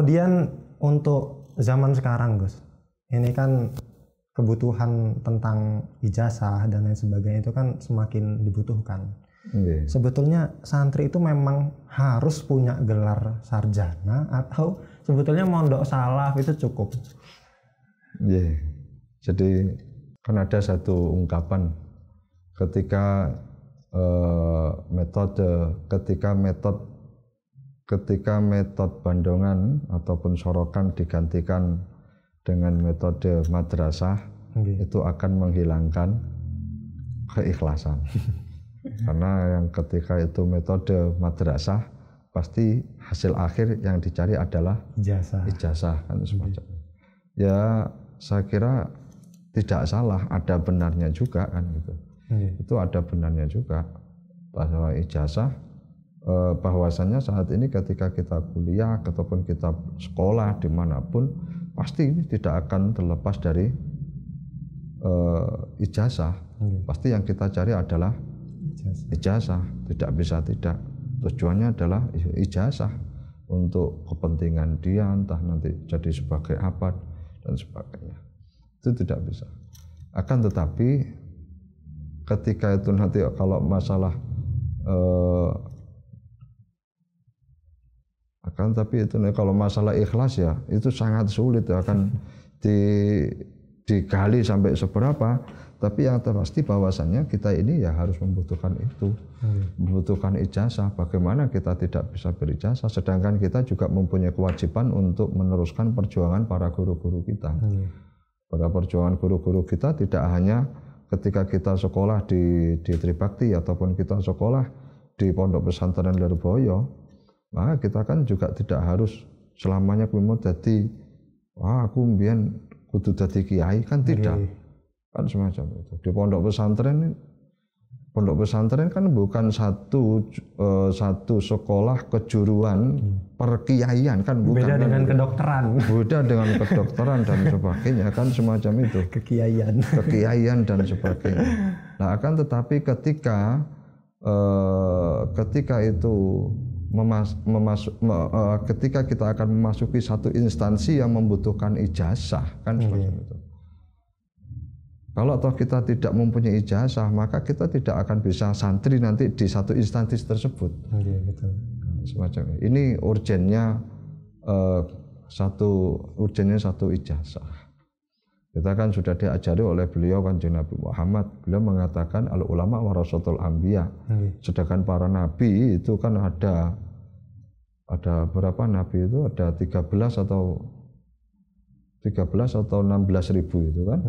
kemudian untuk zaman sekarang Gus, ini kan kebutuhan tentang ijazah dan lain sebagainya itu kan semakin dibutuhkan. Sebetulnya santri itu memang harus punya gelar sarjana atau sebetulnya mondok salaf itu cukup? Jadi kan ada satu ungkapan ketika metode Bandongan ataupun Sorokan digantikan dengan metode madrasah, itu akan menghilangkan keikhlasan. Karena yang ketika itu metode madrasah, pasti hasil akhir yang dicari adalah ijazah kan semacam. Ya saya kira tidak salah, ada benarnya juga kan gitu. Itu ada benarnya juga bahwa ijazah, bahwasannya saat ini ketika kita kuliah ataupun kita sekolah dimanapun pasti tidak akan terlepas dari ijazah. Pasti yang kita cari adalah ijazah, tidak bisa tidak. Tujuannya adalah ijazah untuk kepentingan dia, entah nanti jadi sebagai apa dan sebagainya. Itu tidak bisa. Akan tetapi ketika itu nanti kalau masalah kalau masalah ikhlas ya itu sangat sulit, akan digali sampai seberapa. Tapi yang terpasti bahwasannya kita ini ya harus membutuhkan itu, membutuhkan ijazah. Bagaimana kita tidak bisa berijazah, sedangkan kita juga mempunyai kewajiban untuk meneruskan perjuangan para guru-guru kita. Pada perjuangan guru-guru kita tidak hanya ketika kita sekolah di Tribakti ataupun kita sekolah di Pondok Pesantren Lirboyo, maka kita kan juga tidak harus selamanya kuwi dadi aku mbiyen kudu dadi kiai, kan tidak. Kan semacam itu. Di pondok pesantren kan bukan satu sekolah kejuruan perkiaian kan, bukan. Beda dengan kedokteran. Beda dengan kedokteran dan sebagainya kan semacam itu. Kekiaian dan sebagainya. Nah, akan tetapi ketika ketika kita akan memasuki satu instansi yang membutuhkan ijazah kan semacam itu. Kalau toh kita tidak mempunyai ijazah, maka kita tidak akan bisa santri nanti di satu instansi tersebut. Semacam ini. Ini urgennya satu ijazah. Kita kan sudah diajari oleh beliau Kanjeng Nabi Muhammad. Beliau mengatakan al ulama warasatul anbiya. Sedangkan para nabi itu kan ada berapa nabi itu? Ada 13 atau 16.000 itu kan.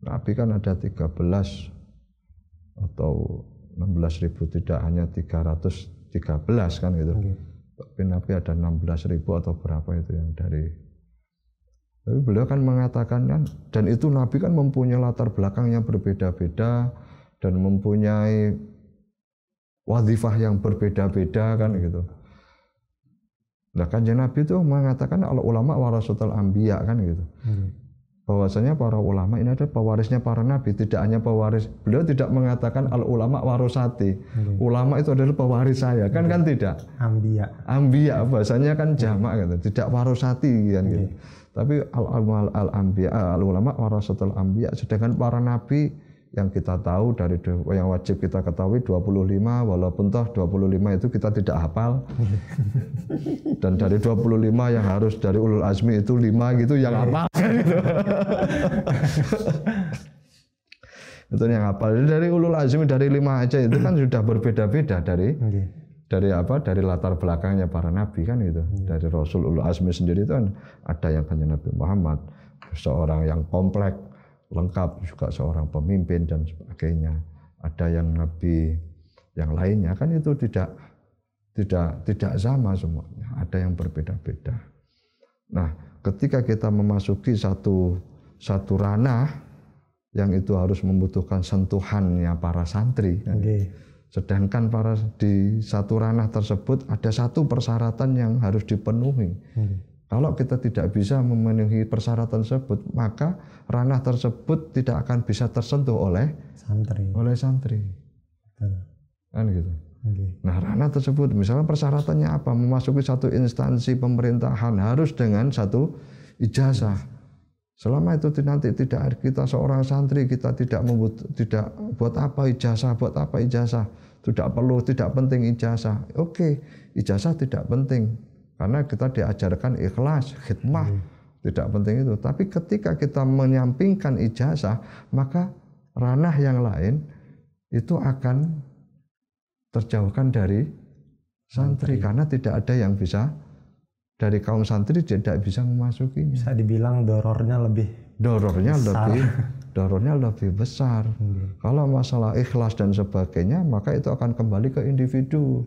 Nabi kan ada 13 atau 16.000, tidak hanya 313 kan gitu. Tapi Nabi ada 16.000 atau berapa itu yang dari. Tapi beliau kan mengatakan kan, dan itu Nabi kan mempunyai latar belakang yang berbeda-beda dan mempunyai wadhifah yang berbeda-beda kan gitu. Nah Kanjeng Nabi itu mengatakan al ulama warasatul anbiya kan gitu. Bahwasanya para ulama ini adalah pewarisnya para nabi, tidak hanya pewaris. Beliau tidak mengatakan al ulama warosati. Ulama itu adalah pewaris saya, kan tidak. Ambiya bahasanya kan jamak gitu, tidak warosati kan gitu. Tapi al ulama warasatul anbiya, sedangkan para nabi yang kita tahu dari yang wajib kita ketahui 25, walaupun toh 25 itu kita tidak hafal. Dan dari 25 yang harus dari ulul azmi itu 5 gitu yang hafal gitu. Itu yang hafal. Dari ulul azmi dari 5 aja itu kan sudah berbeda-beda dari latar belakangnya para nabi kan gitu. Dari Rasul ulul azmi sendiri itu kan ada yang Kanjeng Nabi Muhammad, seorang yang kompleks, lengkap, juga seorang pemimpin dan sebagainya. Ada yang nabi yang lainnya kan itu tidak sama semuanya, ada yang berbeda-beda. Nah, ketika kita memasuki satu ranah yang itu harus membutuhkan sentuhannya para santri, sedangkan di satu ranah tersebut ada satu persyaratan yang harus dipenuhi. Kalau kita tidak bisa memenuhi persyaratan tersebut, maka ranah tersebut tidak akan bisa tersentuh oleh santri. Kan gitu. Nah, ranah tersebut misalnya persyaratannya apa? Memasuki satu instansi pemerintahan harus dengan satu ijazah. Selama itu nanti tidak kita seorang santri kita tidak buat apa ijazah, tidak perlu, tidak penting ijazah. Oke, ijazah tidak penting karena kita diajarkan ikhlas, khidmah, tidak penting itu. Tapi ketika kita menyampingkan ijazah, maka ranah yang lain itu akan terjauhkan dari santri karena tidak ada yang bisa dari kaum santri tidak bisa memasuki. Bisa dibilang dorornya lebih besar. Kalau masalah ikhlas dan sebagainya maka itu akan kembali ke individu.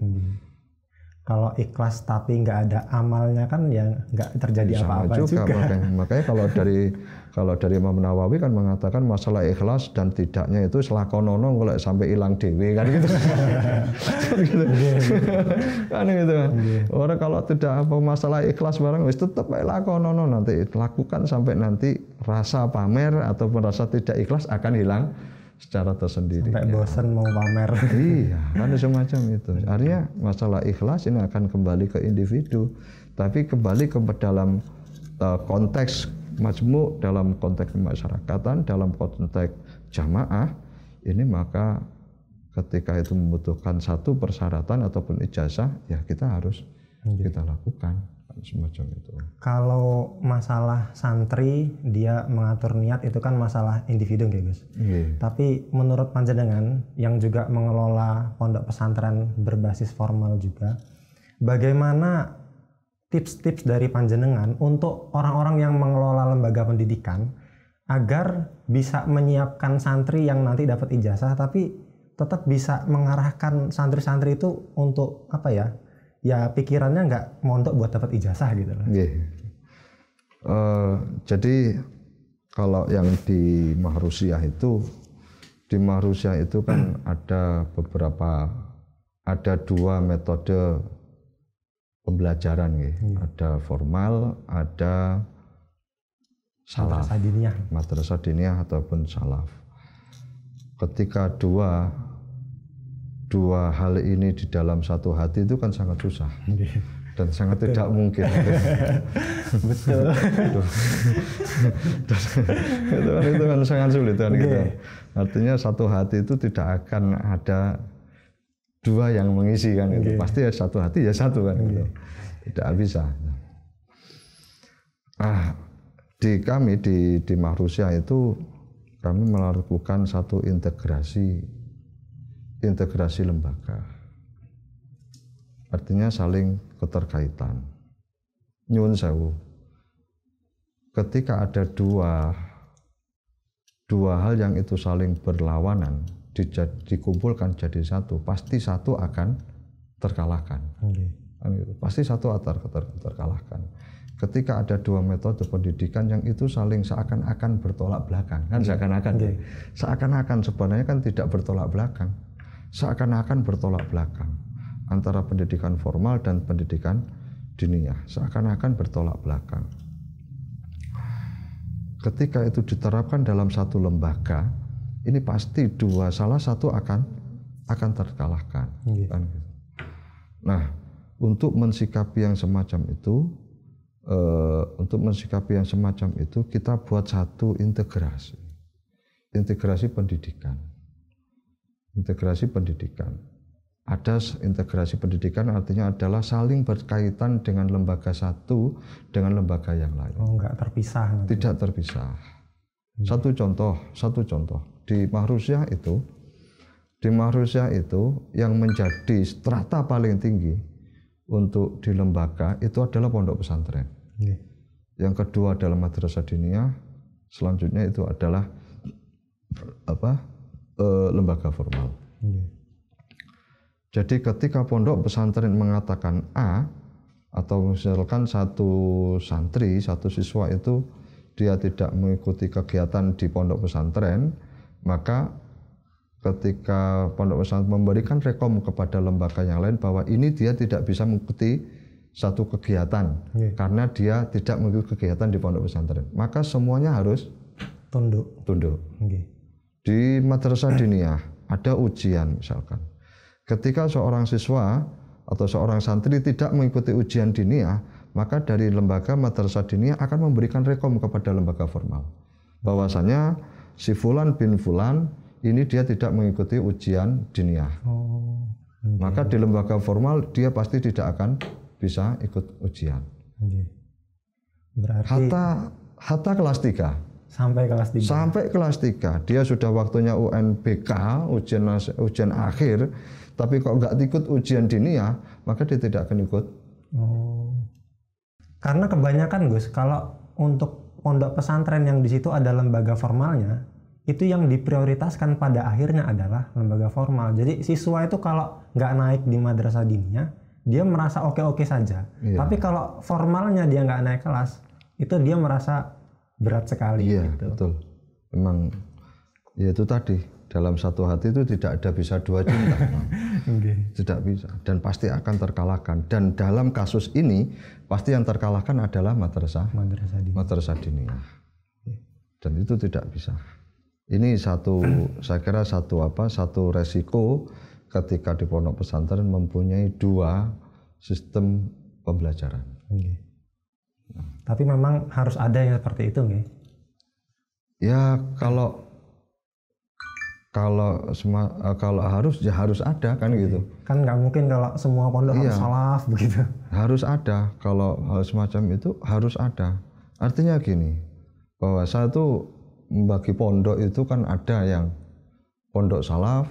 Kalau ikhlas tapi nggak ada amalnya kan ya nggak terjadi apa-apa juga. Makanya kalau dari Imam Nawawi kan mengatakan masalah ikhlas dan tidaknya itu selakonono kalau sampai hilang dewe kan gitu. Kan gitu kan. Orang kalau tidak apa masalah ikhlas barang wis tetap lakonono nanti lakukan sampai nanti rasa pamer ataupun rasa tidak ikhlas akan hilang secara tersendiri. Sampai bosan mau pamer. Iya, kan semacam itu. Artinya masalah ikhlas ini akan kembali ke individu, tapi kembali ke dalam konteks majmu', dalam konteks kemasyarakatan, dalam konteks jamaah, ini maka ketika itu membutuhkan satu persyaratan ataupun ijazah, ya kita harus kita lakukan. Semacam itu. Kalau masalah santri dia mengatur niat itu kan masalah individu ya Gus. Tapi menurut panjenengan yang juga mengelola pondok pesantren berbasis formal juga, bagaimana tips-tips dari panjenengan untuk orang-orang yang mengelola lembaga pendidikan agar bisa menyiapkan santri yang nanti dapat ijazah tapi tetap bisa mengarahkan santri-santri itu untuk apa ya? Ya pikirannya nggak mondok buat dapat ijazah gitu loh. Jadi kalau yang di Mahrusyah itu kan ada dua metode pembelajaran ada formal, ada salaf, madrasah diniyah ataupun salaf. Ketika dua hal ini di dalam satu hati itu kan sangat susah dan sangat tidak mungkin. Betul. itu kan sangat sulit kan gitu. Artinya satu hati itu tidak akan ada dua yang mengisi kan gitu. Pasti ya satu hati ya satu kan gitu. Tidak bisa. Kami di Mahrusyah itu kami melakukan satu integrasi lembaga, artinya saling keterkaitan. Nyuwun sewu, ketika ada dua hal yang itu saling berlawanan dikumpulkan jadi satu, pasti satu akan terkalahkan. Pasti satu akan terkalahkan. Ketika ada dua metode pendidikan yang itu saling seakan-akan bertolak belakang, kan seakan-akan sebenarnya kan tidak bertolak belakang. Seakan-akan bertolak belakang antara pendidikan formal dan pendidikan diniyah, seakan-akan bertolak belakang. Ketika itu diterapkan dalam satu lembaga, ini pasti salah satu akan terkalahkan. Nah, untuk mensikapi yang semacam itu, kita buat satu integrasi pendidikan. Integrasi pendidikan. Ada integrasi pendidikan artinya adalah saling berkaitan dengan lembaga satu dengan lembaga yang lain. Enggak terpisah. Tidak terpisah. Satu contoh di Mahrusyah itu yang menjadi strata paling tinggi untuk di lembaga itu adalah pondok pesantren. Yang kedua adalah madrasah diniyah, selanjutnya itu adalah lembaga formal. Jadi ketika pondok pesantren mengatakan A, atau misalkan satu santri, satu siswa itu dia tidak mengikuti kegiatan di pondok pesantren, maka ketika pondok pesantren memberikan rekom kepada lembaga yang lain bahwa ini dia tidak bisa mengikuti satu kegiatan karena dia tidak mengikuti kegiatan di pondok pesantren, maka semuanya harus tunduk. Di madrasah diniyah ada ujian misalkan. Ketika seorang siswa atau seorang santri tidak mengikuti ujian diniyah, maka dari lembaga madrasah diniyah akan memberikan rekom kepada lembaga formal bahwasanya si fulan bin fulan ini dia tidak mengikuti ujian diniyah. Maka di lembaga formal dia pasti tidak akan bisa ikut ujian. Berarti hatta kelas 3. Sampai kelas 3. Sampai kelas 3. Dia sudah waktunya UNBK, ujian akhir, tapi kok nggak ikut ujian diniyah, maka dia tidak akan ikut. Karena kebanyakan Gus, kalau untuk pondok pesantren yang di situ ada lembaga formalnya, itu yang diprioritaskan pada akhirnya adalah lembaga formal. Jadi siswa itu kalau nggak naik di madrasah diniyah, dia merasa oke-oke saja. Iya. Tapi kalau formalnya dia nggak naik kelas, itu dia merasa berat sekali. Iya, gitu. Betul. Memang ya itu tadi, dalam satu hati itu tidak ada bisa dua cinta. Tidak bisa, dan pasti akan terkalahkan. Dan dalam kasus ini pasti yang terkalahkan adalah madrasah diniyah. Dan itu tidak bisa. Ini saya kira satu resiko ketika di pondok pesantren mempunyai dua sistem pembelajaran. Tapi memang harus ada yang seperti itu, nggih? Ya kalau harus ya harus ada kan gitu. Kan nggak mungkin kalau semua pondok harus salaf begitu. Harus ada, kalau hal semacam itu harus ada. Artinya gini, bahwa saya tuh membagi pondok itu kan ada yang pondok salaf,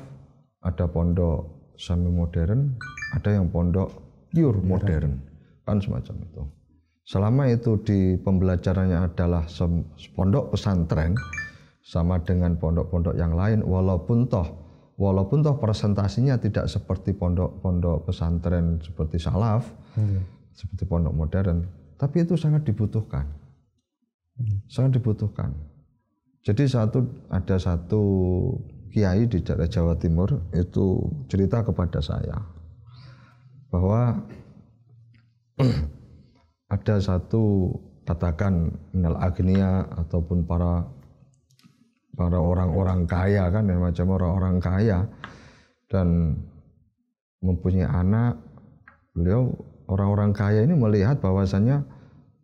ada pondok semi modern, ada yang pondok pure modern, kan semacam itu. Selama itu di pembelajarannya adalah pondok pesantren sama dengan pondok-pondok yang lain, walaupun toh presentasinya tidak seperti pondok pesantren seperti salaf, seperti pondok modern, tapi itu sangat dibutuhkan. Sangat dibutuhkan. Jadi ada satu kiai di Jawa Timur itu cerita kepada saya bahwa ada satu, katakan minal agniya ataupun para orang-orang kaya kan, macam orang-orang kaya, dan mempunyai anak. Beliau orang-orang kaya ini melihat bahwasannya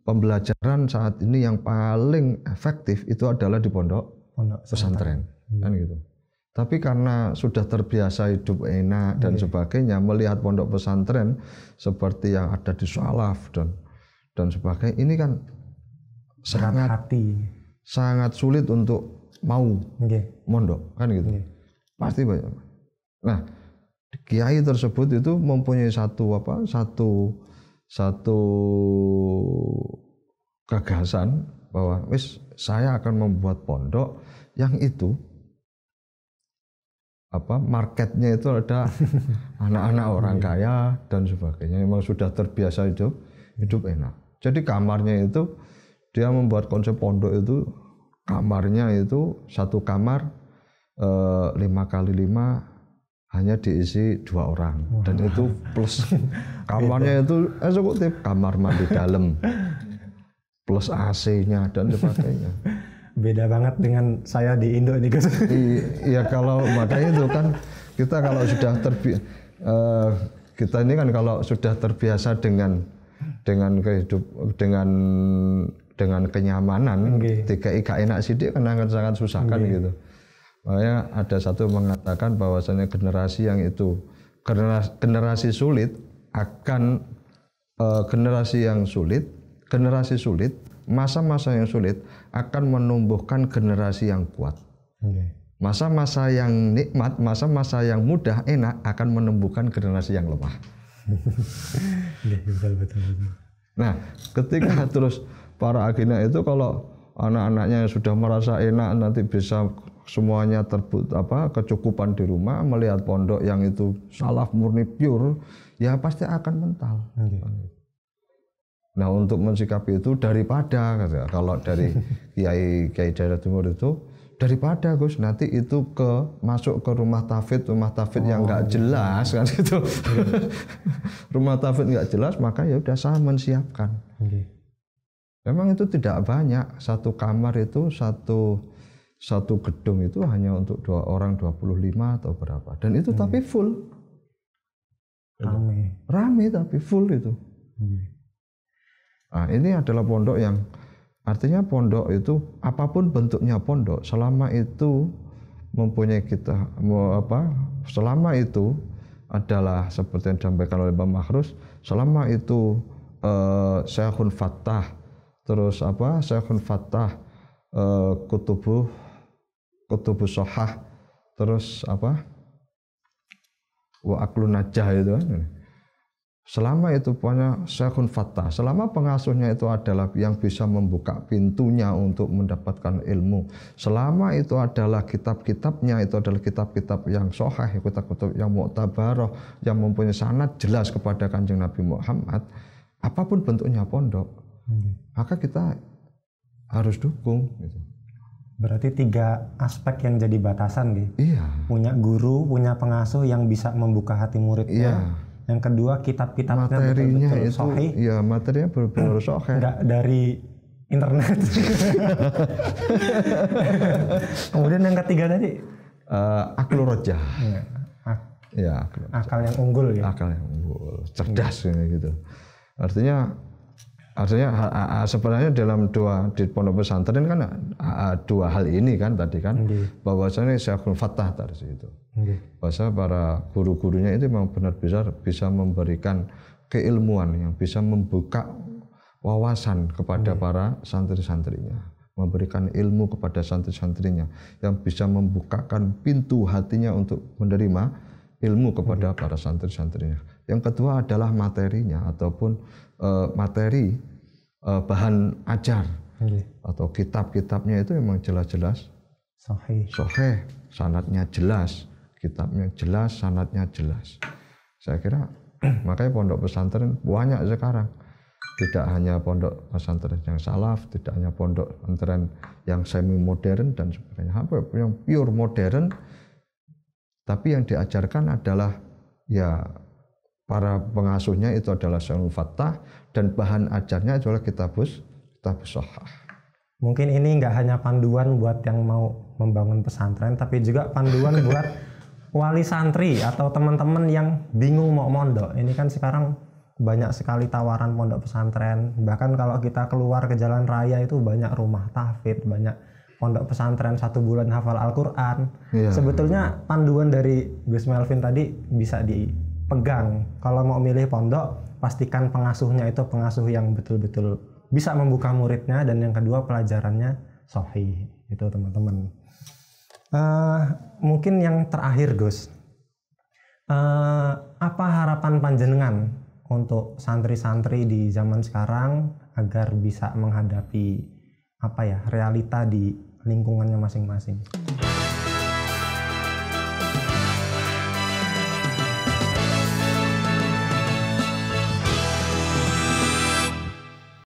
pembelajaran saat ini yang paling efektif itu adalah di pondok pesantren, kan gitu. Tapi karena sudah terbiasa hidup enak dan sebagainya, melihat pondok pesantren seperti yang ada di salaf dan sebagainya, ini kan sangat sulit untuk mau mondok, kan gitu. Pasti banyak. Nah, kiai tersebut itu mempunyai satu gagasan bahwa saya akan membuat pondok yang itu marketnya itu ada anak-anak orang kaya dan sebagainya, memang sudah terbiasa hidup enak. Jadi kamarnya itu dia membuat konsep pondok itu, kamarnya itu satu kamar 5x5 hanya diisi 2 orang. Dan itu plus kamarnya itu eksekutif, kamar mandi dalam plus AC-nya dan sebagainya. Beda banget dengan saya di Indo ini, Gus. Iya, kalau makanya itu kan kita kalau sudah kita ini kan kalau sudah terbiasa dengan kenyamanan, gak enak sidik kan akan sangat susah kan gitu. Makanya ada satu mengatakan bahwasanya generasi yang itu generasi sulit akan generasi sulit, masa-masa yang sulit akan menumbuhkan generasi yang kuat. Masa-masa yang nikmat, masa-masa yang mudah, enak akan menumbuhkan generasi yang lemah. Betul. Nah, ketika terus para agina itu kalau anak-anaknya sudah merasa enak, nanti bisa semuanya kecukupan di rumah, melihat pondok yang itu salaf murni pure, ya pasti akan mental. Nah, untuk mensikapi itu daripada kalau dari kiai Jawa Timur itu, daripada Gus nanti itu masuk ke rumah tafid yang nggak jelas kan itu. Rumah tafid nggak jelas, maka ya udah saya mensiapkan. Memang itu tidak banyak, satu kamar itu satu gedung itu hanya untuk 2 orang 25 atau berapa, dan itu tapi full. Rame tapi full itu. Nah, ini adalah pondok yang artinya pondok itu apapun bentuknya pondok, selama itu mempunyai selama itu adalah seperti yang disampaikan oleh Mbak Makhrus, selama itu Syekhun Fattah, terus Syekhun Fattah kutubu sohah, terus wa aklun najah itu kan. Selama itu punya Syekhun Fattah, selama pengasuhnya itu adalah yang bisa membuka pintunya untuk mendapatkan ilmu, selama itu adalah kitab-kitabnya itu adalah kitab-kitab yang sahih, kitab-kitab yang mu'tabarah, yang mempunyai sanad jelas kepada Kanjeng Nabi Muhammad, apapun bentuknya pondok, maka kita harus dukung gitu. Berarti 3 aspek yang jadi batasan gitu. Iya. Punya guru, punya pengasuh yang bisa membuka hati muridnya. Iya. Yang kedua kitab-kitabnya materinya betul-betul itu sahih. ya, materinya benar-benar sahih. Enggak dari internet. Kemudian yang ketiga tadi aklur rojah. Ya, akal yang unggul ya. Akal yang unggul, cerdas gitu. Artinya sebenarnya di pondok pesantren kan dua hal ini kan tadi kan, bahwasanya Syekhul Fattah tadi itu. Bahwa para guru-gurunya itu memang benar-benar bisa memberikan keilmuan yang bisa membuka wawasan kepada para santri-santrinya, memberikan ilmu kepada santri-santrinya, yang bisa membukakan pintu hatinya untuk menerima ilmu kepada para santri-santrinya. Yang kedua adalah materinya ataupun materi bahan ajar atau kitab-kitabnya itu memang jelas-jelas sahih, sanadnya jelas, kitabnya jelas, sanadnya jelas. Saya kira makanya pondok pesantren banyak sekarang. Tidak hanya pondok pesantren yang salaf, tidak hanya pondok pesantren yang semi modern dan sebagainya, yang pure modern, tapi yang diajarkan adalah ya para pengasuhnya itu adalah Syekhul Fattah dan bahan ajarnya adalah kitabus shahah. Mungkin ini nggak hanya panduan buat yang mau membangun pesantren, tapi juga panduan buat wali santri atau teman-teman yang bingung mau mondok. Ini kan sekarang banyak sekali tawaran pondok pesantren. Bahkan kalau kita keluar ke jalan raya itu banyak rumah tahfidz, banyak pondok pesantren 1 bulan hafal Al-Quran. Iya. Sebetulnya panduan dari Gus Melvin tadi bisa dipegang. Kalau mau milih pondok, pastikan pengasuhnya itu pengasuh yang betul-betul bisa membuka muridnya, dan yang kedua pelajarannya sahih. Itu teman-teman. Mungkin yang terakhir Gus, apa harapan panjenengan untuk santri-santri di zaman sekarang agar bisa menghadapi realita di lingkungannya masing-masing?